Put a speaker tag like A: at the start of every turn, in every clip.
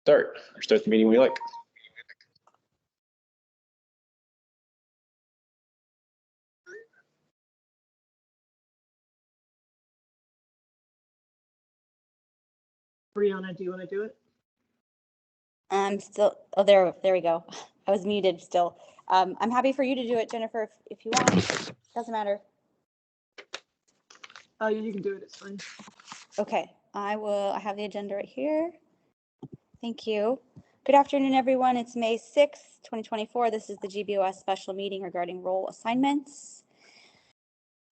A: start the meeting we like.
B: Brianna, do you want to do it?
C: I'm still, oh, there we go. I was muted still. I'm happy for you to do it, Jennifer, if you want. Doesn't matter.
B: Oh, you can do it. It's fine.
C: Okay, I have the agenda right here. Thank you. Good afternoon, everyone. It's May 6th, 2024. This is the GBOS special meeting regarding role assignments.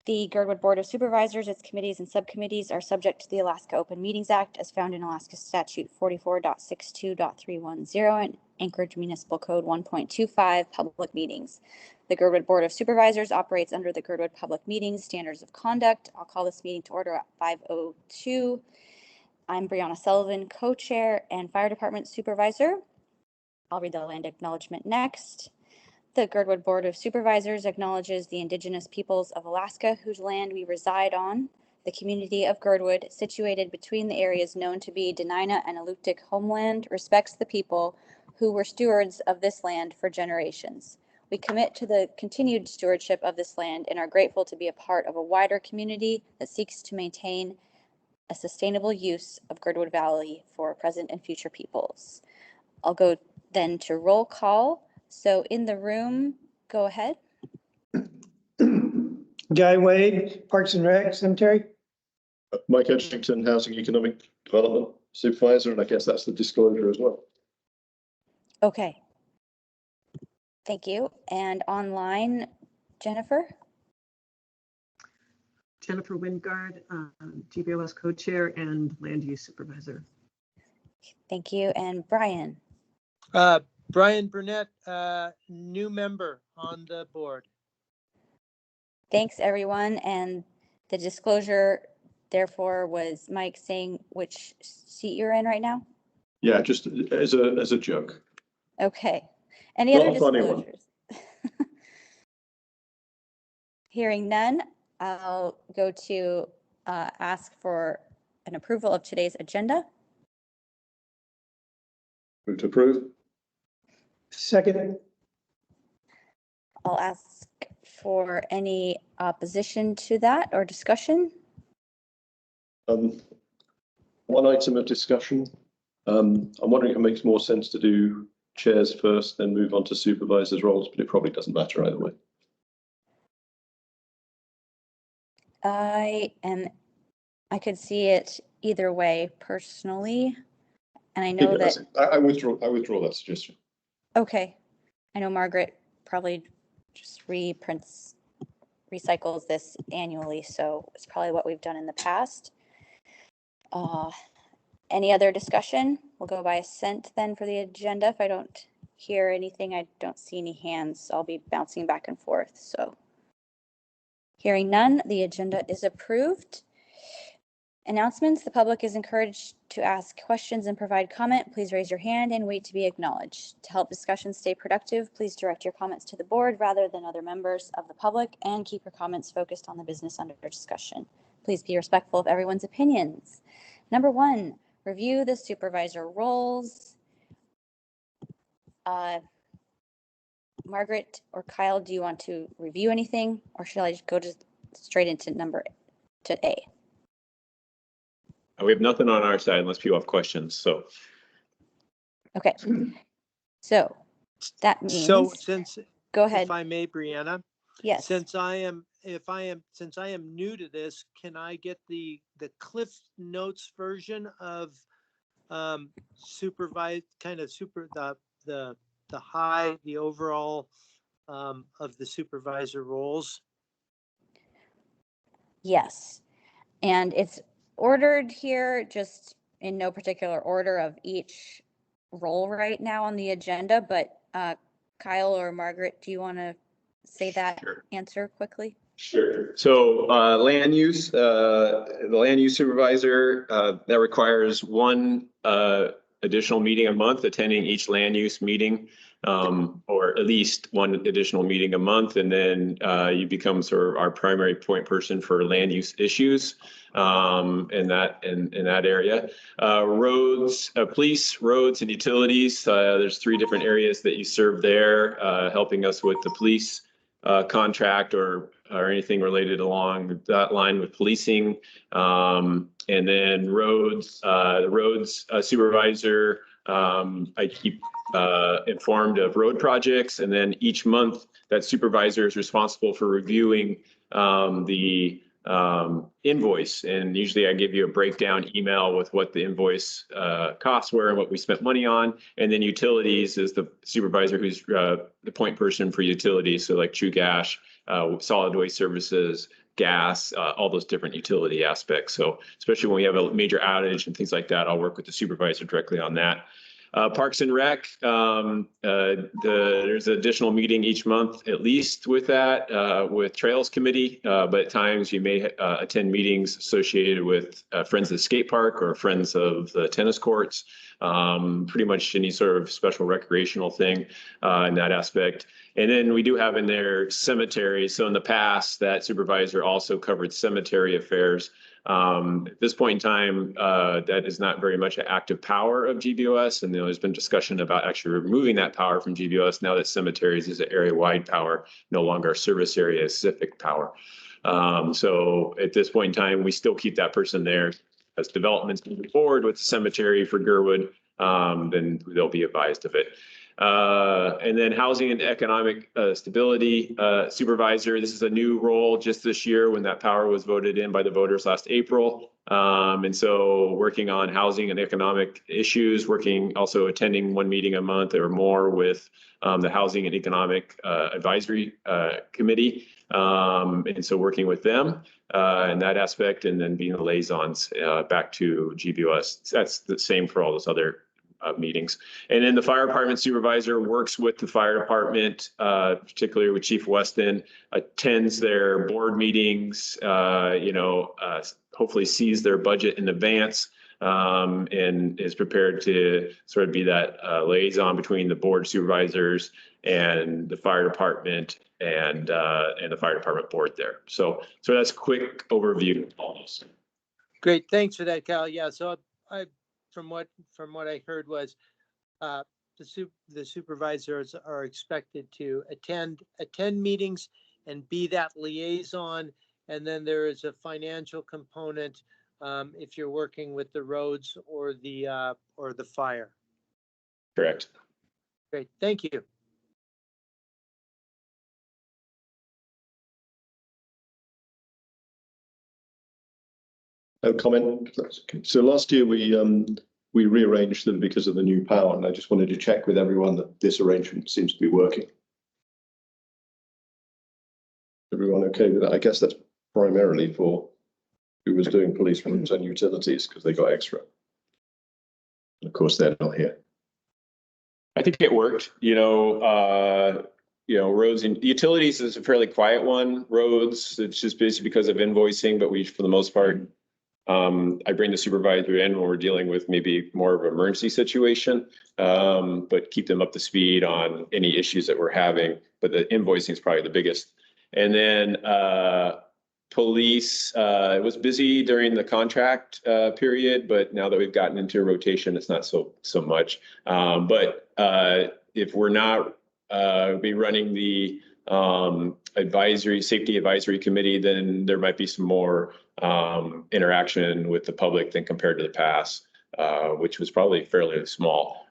C: The Girdwood Board of Supervisors, its committees and subcommittees are subject to the Alaska Open Meetings Act as found in Alaska Statute 44.62.310 and Anchorage Municipal Code 1.25 public meetings. The Girdwood Board of Supervisors operates under the Girdwood Public Meetings Standards of Conduct. I'll call this meeting to order at 5:02. I'm Brianna Sullivan, co-chair and fire department supervisor. I'll read the land acknowledgement next. The Girdwood Board of Supervisors acknowledges the indigenous peoples of Alaska whose land we reside on. The community of Girdwood, situated between the areas known to be Dena'ina and Alutiiq homeland, respects the people who were stewards of this land for generations. We commit to the continued stewardship of this land and are grateful to be a part of a wider community that seeks to maintain a sustainable use of Girdwood Valley for present and future peoples. I'll go then to roll call. So in the room, go ahead.
D: Guy Wade, Parks and Rec, Cemetery.
E: Mike Edgington, Housing Economic Development Supervisor, and I guess that's the disclosure as well.
C: Okay. Thank you. And online, Jennifer?
B: Jennifer Wingard, GBOS co-chair and land use supervisor.
C: Thank you. And Brian?
F: Brian Burnett, new member on the board.
C: Thanks, everyone. And the disclosure, therefore, was Mike saying which seat you're in right now?
E: Yeah, just as a joke.
C: Okay. Any other disclosures? Hearing none, I'll go to ask for an approval of today's agenda.
E: Move to approve.
D: Second.
C: I'll ask for any opposition to that or discussion.
E: One item of discussion. I'm wondering if it makes more sense to do chairs first, then move on to supervisors' roles, but it probably doesn't matter either way.
C: I could see it either way personally, and I know that
E: I withdraw that suggestion.
C: Okay, I know Margaret probably just recycles this annually, so it's probably what we've done in the past. Any other discussion? We'll go by assent then for the agenda. If I don't hear anything, I don't see any hands. I'll be bouncing back and forth. So hearing none, the agenda is approved. Announcements. The public is encouraged to ask questions and provide comment. Please raise your hand and wait to be acknowledged. To help discussions stay productive, please direct your comments to the board rather than other members of the public and keep your comments focused on the business under discussion. Please be respectful of everyone's opinions. Number 1, review the supervisor roles. Margaret or Kyle, do you want to review anything, or should I just go straight into A?
A: We have nothing on our side unless people have questions. So,
C: okay. So that means.
F: So since
C: go ahead,
F: if I may, Brianna.
C: Yes.
F: Since I am new to this, can I get the Cliff Notes version of the overall of the supervisor roles?
C: Yes, and it's ordered here just in no particular order of each role right now on the agenda, but Kyle or Margaret, do you want to say that answer quickly?
A: Sure. So land use, the land use supervisor, that requires one additional meeting a month, attending each land use meeting or at least one additional meeting a month. And then you become sort of our primary point person for land use issues in that area. Roads, police, roads, and utilities. There's 3 different areas that you serve there, helping us with the police contract or anything related along that line with policing. And then roads, the roads supervisor, I keep informed of road projects, and then each month that supervisor is responsible for reviewing the invoice. And usually I give you a breakdown email with what the invoice costs were and what we spent money on. And then utilities is the supervisor who's the point person for utilities. So like True Gas, solid waste services, gas, all those different utility aspects. So especially when we have a major outage and things like that, I'll work with the supervisor directly on that. Parks and Rec, there's an additional meeting each month, at least with that, with Trails Committee. But at times you may attend meetings associated with Friends of the Skate Park or Friends of the Tennis Courts. Pretty much any sort of special recreational thing in that aspect. And then we do have in there cemeteries. So in the past, that supervisor also covered cemetery affairs. At this point in time, that is not very much an active power of GBOS, and there's been discussion about actually removing that power from GBOS now that cemeteries is an area-wide power, no longer a service area specific power. So at this point in time, we still keep that person there. As developments moving forward with the cemetery for Girdwood, then they'll be advised of it. And then housing and economic stability supervisor. This is a new role just this year when that power was voted in by the voters last April. And so working on housing and economic issues, also attending 1 meeting a month or more with the Housing and Economic Advisory Committee. And so working with them in that aspect, and then being the liaisons back to GBOS. That's the same for all those other meetings. And then the fire department supervisor works with the fire department, particularly with Chief Weston, attends their board meetings, hopefully sees their budget in advance, and is prepared to sort of be that liaison between the board supervisors and the fire department and the fire department board there. So that's a quick overview of all those.
F: Great, thanks for that, Cal. Yeah, so from what I heard was the supervisors are expected to attend meetings and be that liaison, and then there is a financial component if you're working with the roads or the fire.
A: Correct.
F: Great, thank you.
E: No comment. So last year we rearranged them because of the new power, and I just wanted to check with everyone that this arrangement seems to be working. Everyone okay with that? I guess that's primarily for who was doing police rooms and utilities because they got extra. And of course, they're not here.
A: I think it worked. Roads and utilities is a fairly quiet one. Roads, it's just busy because of invoicing, but we, for the most part, I bring the supervisor in when we're dealing with maybe more of an emergency situation, but keep them up to speed on any issues that we're having. But the invoicing is probably the biggest. And then police, it was busy during the contract period, but now that we've gotten into a rotation, it's not so much. But if we're not be running the safety advisory committee, then there might be some more interaction with the public than compared to the past, which was probably fairly small,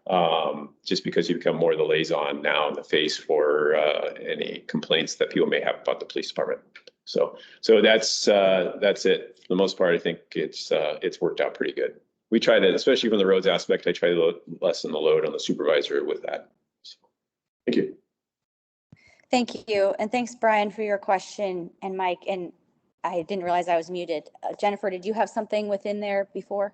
A: just because you become more the liaison now in the face for any complaints that people may have about the police department. So that's it. For the most part, I think it's worked out pretty good. We try to, especially from the roads aspect, I try to lessen the load on the supervisor with that. So, thank you.
C: Thank you. And thanks, Brian, for your question. And Mike, and I didn't realize I was muted. Jennifer, did you have something within there before?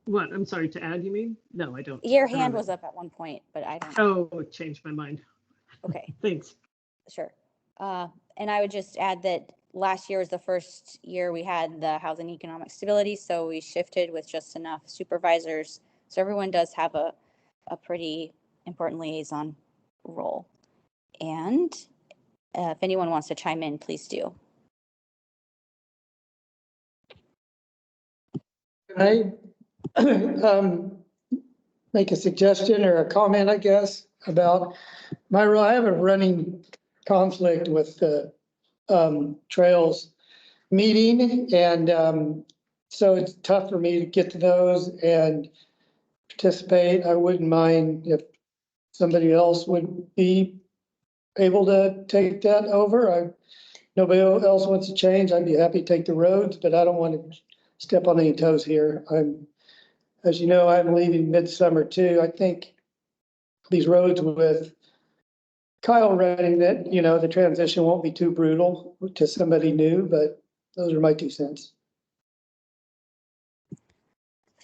B: What? I'm sorry, to add, you mean? No, I don't.
C: Your hand was up at one point, but I don't.
B: Oh, it changed my mind.
C: Okay.
B: Thanks.
C: Sure. And I would just add that last year was the first year we had the housing economic stability, so we shifted with just enough supervisors So everyone does have a pretty important liaison role. And if anyone wants to chime in, please do.
D: Can I make a suggestion or a comment, I guess, about my role? I have a running conflict with the trails meeting, and so it's tough for me to get to those and participate. I wouldn't mind if somebody else would be able to take that over. Nobody else wants to change. I'd be happy to take the roads, but I don't want to step on any toes here. As you know, I'm leaving midsummer too. I think these roads with Kyle running that, the transition won't be too brutal to somebody new, but those are my 2 cents.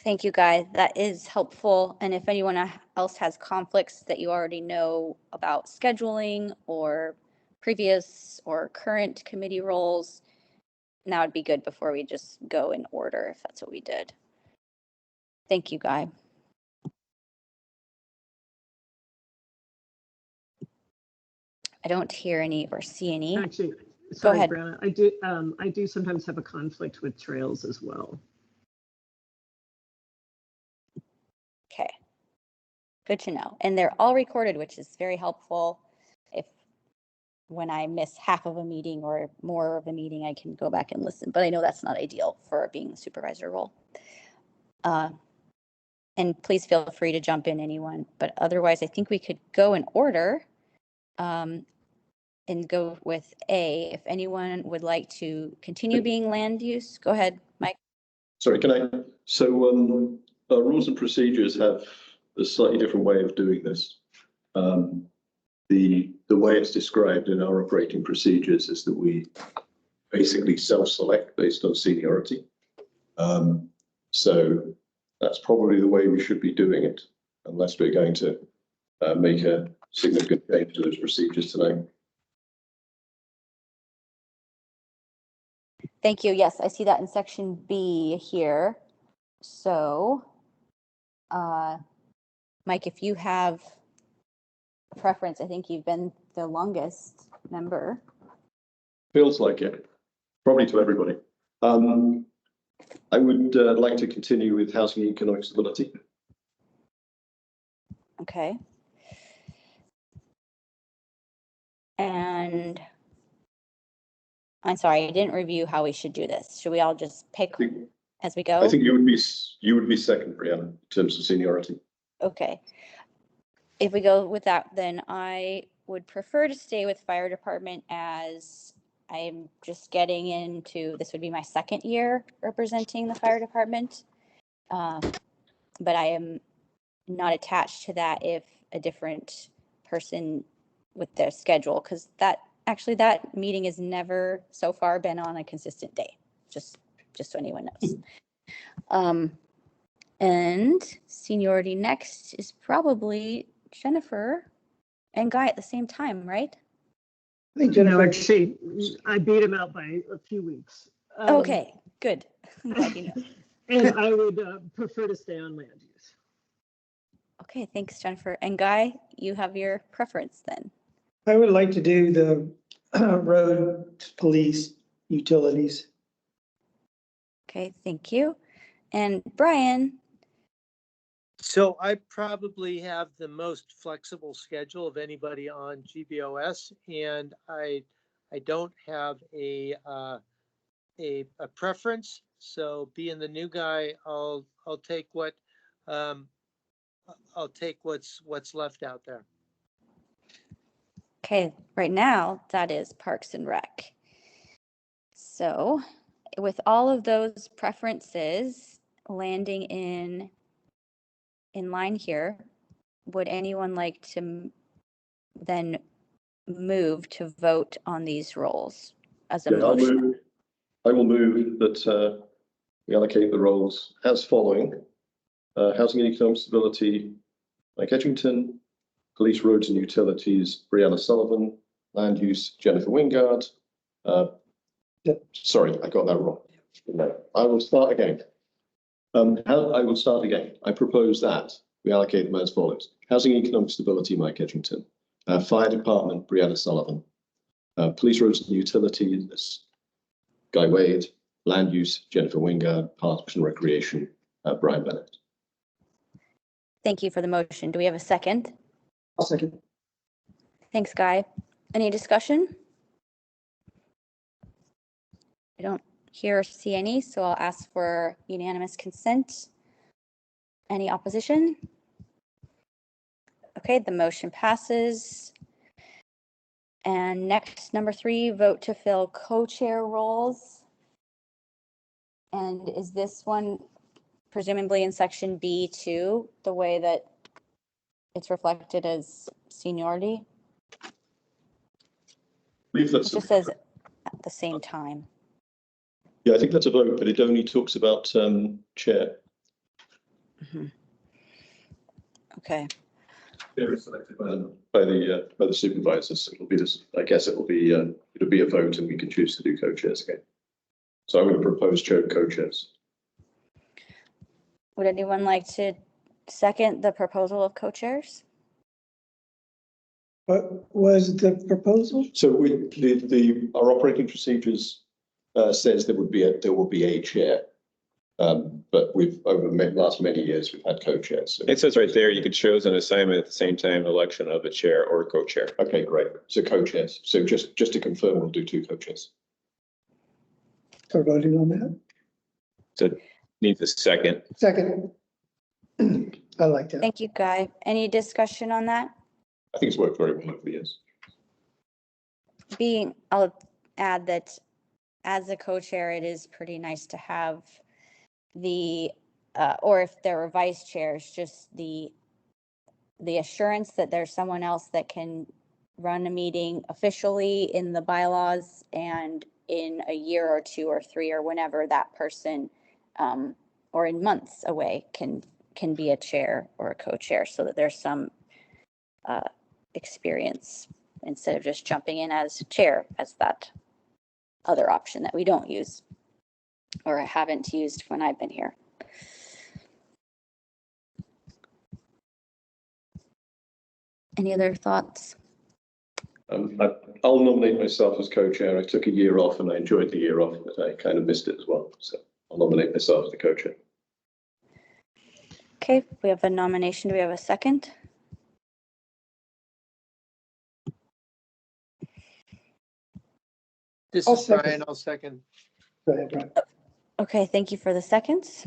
C: Thank you, Guy. That is helpful. And if anyone else has conflicts that you already know about scheduling or previous or current committee roles, that would be good before we just go in order, if that's what we did. Thank you, Guy. I don't hear any or see any.
B: Actually, sorry,
C: ahead.
B: Brianna, I do sometimes have a conflict with trails as well.
C: Okay. Good to know. And they're all recorded, which is very helpful. If when I miss half of a meeting or more of a meeting, I can go back and listen. But I know that's not ideal for being the supervisor role. And please feel free to jump in, anyone. But otherwise, I think we could go in order and go with A. If anyone would like to continue being land use, go ahead, Mike.
E: Sorry, can I? So rules and procedures have a slightly different way of doing this. The way it's described in our operating procedures is that we basically self-select based on seniority. So that's probably the way we should be doing it, unless we're going to make a significant change to those procedures tonight.
C: Thank you. Yes, I see that in section B here. So, Mike, if you have a preference, I think you've been the longest member.
E: Feels like it, probably to everybody. I would like to continue with housing and economic stability.
C: Okay. And I'm sorry, I didn't review how we should do this. Should we all just pick as we go?
E: I think you would be second, Brianna, in terms of seniority.
C: Okay. If we go with that, then I would prefer to stay with fire department, as I'm just getting into, this would be my second year representing the fire department. But I am not attached to that if a different person with their schedule, because that meeting has never so far been on a consistent day, just so anyone knows. And seniority next is probably Jennifer and Guy at the same time, right?
D: I think Jennifer,
B: Actually, I beat him out by a few weeks.
C: Okay, good. I'm glad you know.
B: And I would prefer to stay on land use.
C: Okay, thanks, Jennifer. And Guy, you have your preference then.
D: I would like to do the road, police, utilities.
C: Okay, thank you. And Brian.
F: So I probably have the most flexible schedule of anybody on GBOS, and I don't have a preference. So being the new guy, I'll take what's left out there.
C: Okay, right now that is Parks and Rec. So with all of those preferences landing in line here, would anyone like to then move to vote on these roles as a motion?
E: I will move that we allocate the roles as following: housing and economic stability, Mike Edgington; police, roads and utilities, Brianna Sullivan; land use, Jennifer Wingard. Sorry, I got that wrong. No, I will start again. I will start again. I propose that we allocate them as follows. Housing and Economic Stability, Mike Edgington. Fire Department, Brianna Sullivan. Police, Roads and Utilities, Guy Wade. Land Use, Jennifer Winger. Parks and Recreation, Brian Bennett.
C: Thank you for the motion. Do we have a second?
D: I'll second.
C: Thanks, Guy. Any discussion? I don't hear or see any, so I'll ask for unanimous consent. Any opposition? Okay, the motion passes. And next, number 3, vote to fill co-chair roles. And is this one presumably in section B2, the way that it's reflected as seniority?
E: I believe
C: It
E: that's
C: just says at the same time.
E: yeah, I think that's a vote, but it only talks about chair.
C: Okay,
E: They're selected by the supervisors. It'll be this. I guess it'll be a vote, and we can choose to do co-chairs again. So I'm going to propose co-chairs.
C: would anyone like to second the proposal of co-chairs?
D: What was the proposal?
E: So our operating procedures says there will be a chair, but we've over the last many years we've had co-chairs. So.
A: It says right there, you could choose an assignment at the same time, election of a chair or co-chair.
E: Okay, great. So co-chairs. So just to confirm, we'll do 2 co-chairs.
D: Are voting on that?
A: So needs a second.
D: Second. I like that.
C: Thank you, Guy. Any discussion on that?
E: I think it's worked very well over the years.
C: I'll add that as a co-chair, it is pretty nice to have the, or if there were vice chairs, just the assurance that there's someone else that can run a meeting officially in the bylaws, and in a year or 2 or 3 or whenever that person, or in months away, can be a chair or a co-chair, so that there's some experience instead of just jumping in as chair, as that other option that we don't use or haven't used when I've been here. Any other thoughts?
E: I'll nominate myself as co-chair. I took a year off and I enjoyed the year off, but I kind of missed it as well. So I'll nominate myself as the co-chair.
C: Okay, we have a nomination. Do we have a second?
F: This
D: I'll
F: is
D: second.
F: Brian, I'll second.
D: Go ahead, Brian.
C: Okay, thank you for the seconds.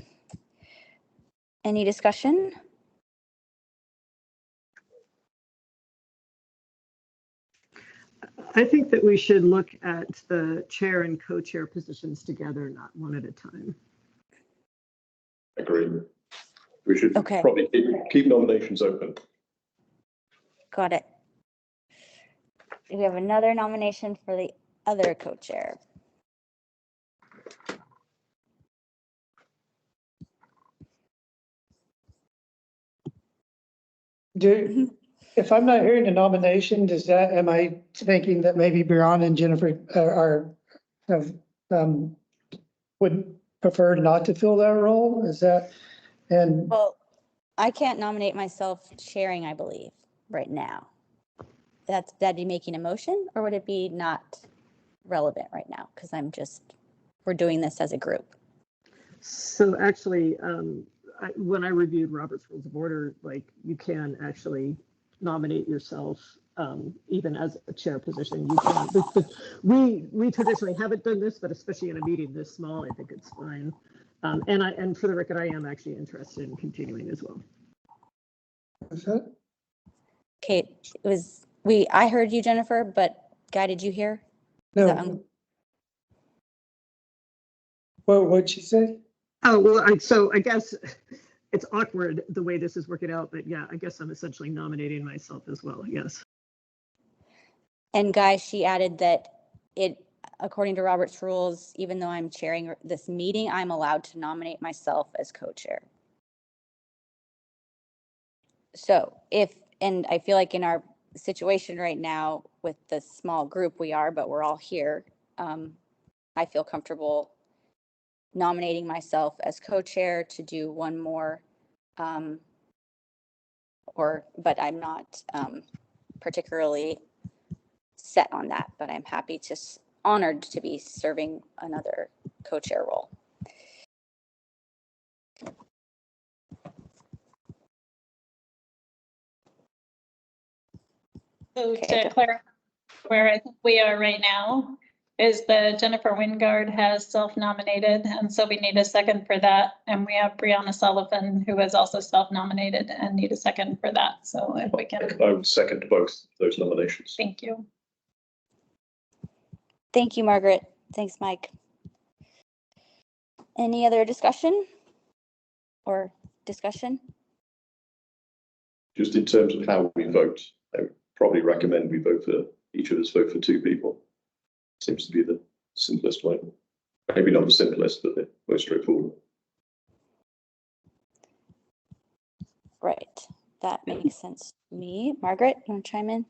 C: Any discussion?
B: I think that we should look at the chair and co-chair positions together, not one at a time.
E: Agree. We should
C: Okay.
E: probably keep nominations open.
C: Got it. We have another nomination for the other co-chair.
D: If I'm not hearing a nomination, am I thinking that maybe Brianna and Jennifer would prefer not to fill that role? Is that, and
C: Well, I can't nominate myself chairing, I believe, right now. That'd be making a motion, or would it be not relevant right now? Because we're doing this as a group.
B: So actually, when I reviewed Robert's Rules of Order, like, you can actually nominate yourself, even as a chair position. You can. We traditionally haven't done this, but especially in a meeting this small, I think it's fine. And for the record, I am actually interested in continuing as well.
D: is that?
C: Okay, I heard you, Jennifer, but Guy, did you hear?
D: No. What'd she say?
B: Oh, well, so I guess it's awkward the way this is working out, but yeah, I guess I'm essentially nominating myself as well, yes.
C: And Guy, she added that according to Robert's rules, even though I'm chairing this meeting, I'm allowed to nominate myself as co-chair. So and I feel like in our situation right now with the small group we are, but we're all here, I feel comfortable nominating myself as co-chair to do one more, but I'm not particularly set on that, but I'm happy to, honored to be serving another co-chair role.
G: So
C: Okay.
G: to clarify where I think we are right now is that Jennifer Wingard has self-nominated, and so we need a second for that. And we have Brianna Sullivan, who has also self-nominated and need a second for that. So if we can,
E: I would second both those nominations.
G: thank you.
C: Thank you, Margaret. Thanks, Mike. Any other discussion or discussion?
E: Just in terms of how we vote, I would probably recommend we vote for, each of us vote for 2 people. Seems to be the simplest way. Maybe not the simplest, but the most straightforward.
C: Right. That makes sense to me. Margaret, you want to chime in?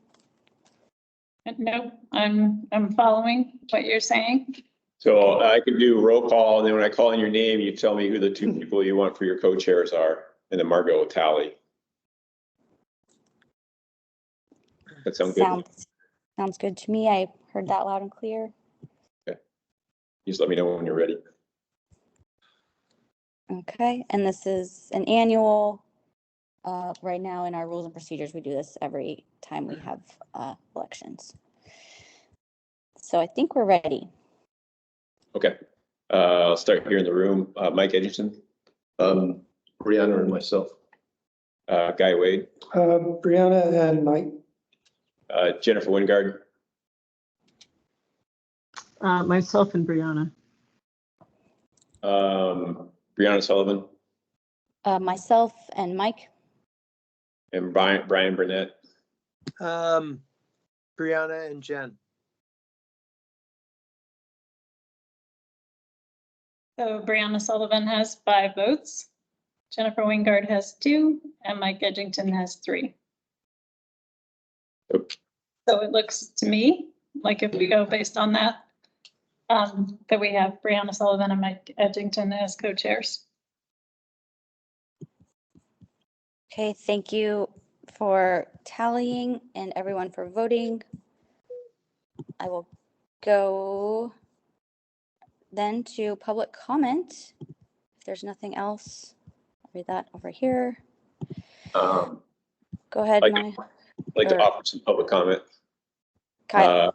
G: No, I'm following what you're saying.
A: So I can do roll call, and then when I call in your name, you tell me who the 2 people you want for your co-chairs are, and then Margaret will tally. That sound good?
C: Sounds good to me. I heard that loud and clear.
A: Okay. Just let me know when you're ready.
C: Okay, and this is an annual, right now in our rules and procedures, we do this every time we have elections. So I think we're ready.
A: Okay. I'll start here in the room. Mike Edgerton,
E: Brianna and myself.
A: Guy Wade,
D: Brianna and Mike.
A: Jennifer Wingard,
B: Myself and Brianna.
A: Brianna Sullivan,
C: Myself and Mike.
A: and Brian Burnett.
F: Brianna and Jen.
G: So Brianna Sullivan has 5 votes. Jennifer Wingard has 2, and Mike Edgington has 3.
A: Okay.
G: So it looks to me like if we go based on that, that we have Brianna Sullivan and Mike Edgington as co-chairs.
C: Okay, thank you for tallying and everyone for voting. I will go then to public comment. If there's nothing else, I'll read that over here. Go ahead,
A: I'd
C: Mike.
A: like to offer some public comment.
C: Kyle.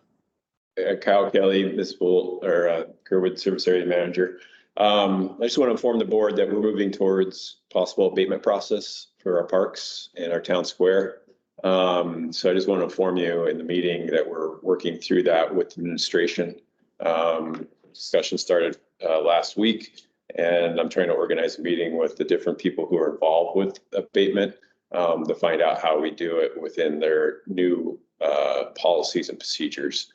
A: Kyle Kelly, municipal or Girdwood Service Area Manager. I just want to inform the board that we're moving towards possible abatement process for our parks and our town square. So I just want to inform you in the meeting that we're working through that with administration. Discussion started last week, and I'm trying to organize a meeting with the different people who are involved with abatement to find out how we do it within their new policies and procedures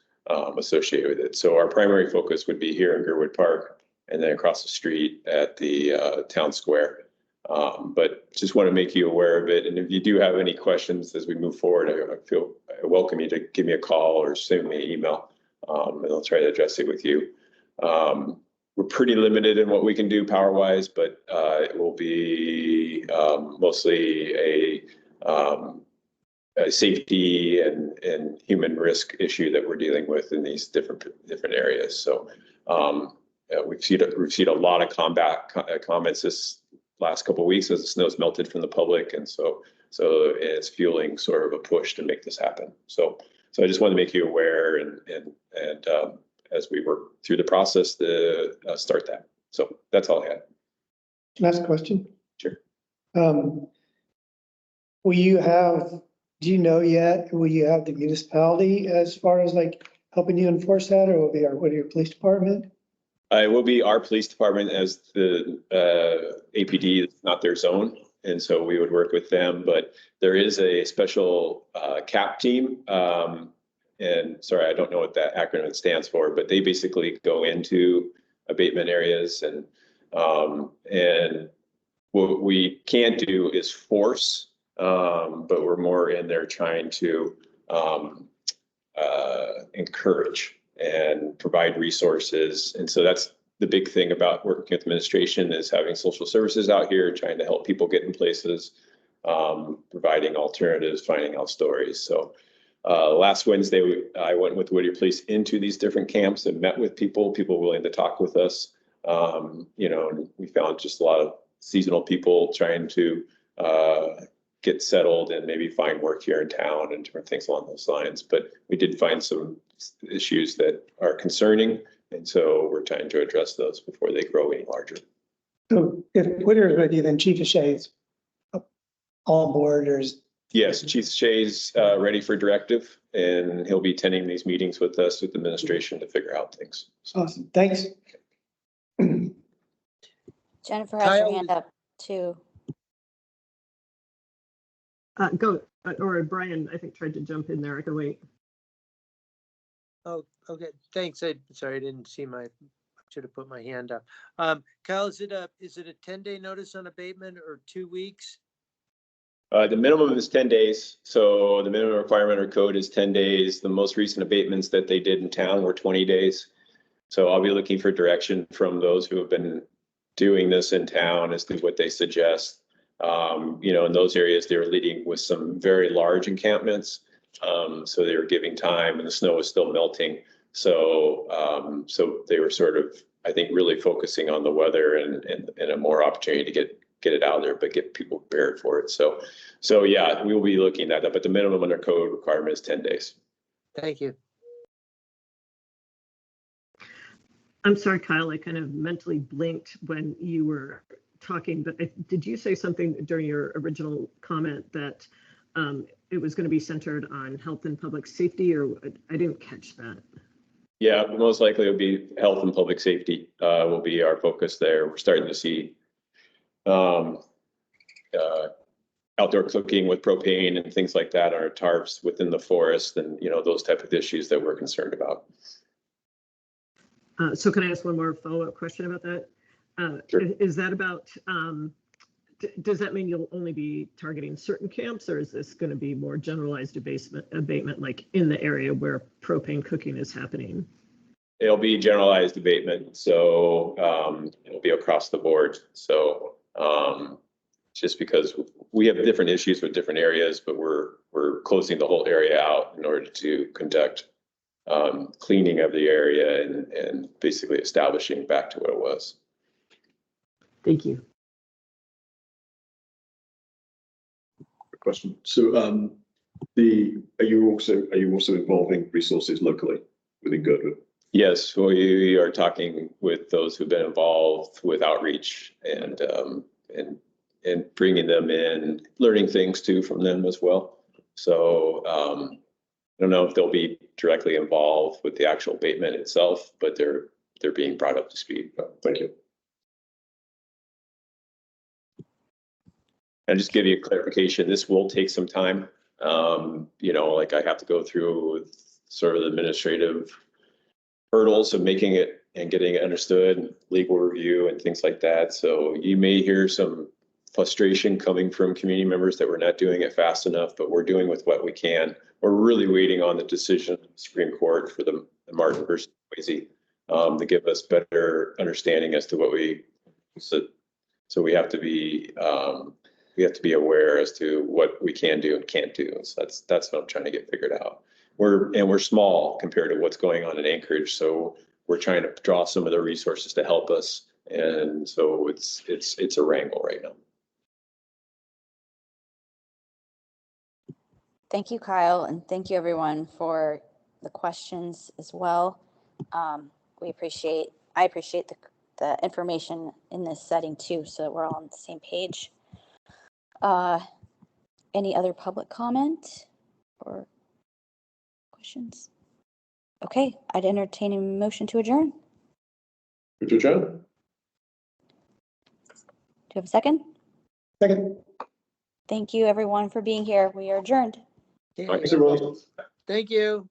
A: associated with it. So our primary focus would be here in Girdwood Park and then across the street at the town square. But just want to make you aware of it. And if you do have any questions as we move forward, I welcome you to give me a call or send me an email, and I'll try to address it with you. We're pretty limited in what we can do power wise, but it will be mostly a safety and human risk issue that we're dealing with in these different areas. So we've seen a lot of comments this last couple of weeks as the snow's melted from the public, and so it's fueling sort of a push to make this happen. So I just want to make you aware and as we work through the process to start that. So that's all I had.
D: Last question.
A: Sure.
D: Do you know yet, will you have the municipality as far as like helping you enforce that, or will be your police department?
A: It will be our police department as the APD, it's not their zone. And so we would work with them, but there is a special CAP team. And sorry, I don't know what that acronym stands for, but they basically go into abatement areas and what we can't do is force, but we're more in there trying to encourage and provide resources. And so that's the big thing about working with administration is having social services out here, trying to help people get in places, providing alternatives, finding out stories. So last Wednesday, I went with Whittier Police into these different camps and met with people willing to talk with us. You know, and we found just a lot of seasonal people trying to get settled and maybe find work here in town and different things along those lines. But we did find some issues that are concerning. And so we're trying to address those before they grow any larger.
D: So if Whittier is ready, then Chief Shay's on board, or is?
A: Yes, Chief Shay's ready for directive, and he'll be attending these meetings with us, with administration, to figure out things.
D: Awesome, thanks.
C: Jennifer has her
F: Kyle
C: hand up too.
B: Go, or Brian, I think, tried to jump in there. I can wait.
F: Oh, okay, thanks. Sorry, I didn't see should have put my hand up. Kyle, is it a 10-day notice on abatement or 2 weeks?
A: The minimum is 10 days. So the minimum requirement or code is 10 days. The most recent abatements that they did in town were 20 days. So I'll be looking for direction from those who have been doing this in town as to what they suggest. You know, in those areas, they were leading with some very large encampments. So they were giving time, and the snow was still melting. So so they were sort of, I think, really focusing on the weather and a more opportunity to get it out there, but get people prepared for it. So yeah, we will be looking at that, but the minimum under code requirement is 10 days.
F: Thank you.
B: I'm sorry, Kyle, I kind of mentally blinked when you were talking, but did you say something during your original comment that it was going to be centered on health and public safety, or I didn't catch that?
A: Yeah, most likely it'll be health and public safety will be our focus there. We're starting to see outdoor cooking with propane and things like that on our tarps within the forest, and you know, those type of issues that we're concerned about.
B: So can I ask one more follow-up question about that?
A: Sure.
B: Is that about, does that mean you'll only be targeting certain camps, or is this going to be more generalized abatement like in the area where propane cooking is happening?
A: It'll be generalized abatement, so it'll be across the board. So just because we have different issues with different areas, but we're closing the whole area out in order to conduct cleaning of the area and basically establishing back to what it was.
B: Thank you.
E: Question. So are you also involving resources locally within Girdwood?
A: Yes, we are talking with those who've been involved with outreach and bringing them in, learning things too from them as well. So I don't know if they'll be directly involved with the actual abatement itself, but they're being brought up to speed.
E: Thank you.
A: And just give you a clarification, this will take some time. You know, like I have to go through sort of the administrative hurdles of making it and getting it understood, legal review and things like that. So you may hear some frustration coming from community members that we're not doing it fast enough, but we're doing with what we can. We're really waiting on the decision of the Supreme Court for the Martin versus Swayze to give us better understanding as to what we, so we have to be aware as to what we can do and can't do. So that's what I'm trying to get figured out. We're small compared to what's going on in Anchorage, so we're trying to draw some of the resources to help us, and so it's a wrangle right now.
C: Thank you, Kyle, and thank you everyone for the questions as well. I appreciate the information in this setting too, so that we're all on the same page. Any other public comment or questions? Okay, I'd entertain a motion to adjourn.
E: To adjourn?
C: Do you have a second?
D: Second.
C: Thank you everyone for being here. We are adjourned.
F: Okay.
E: Thanks, everyone.
F: Thank you.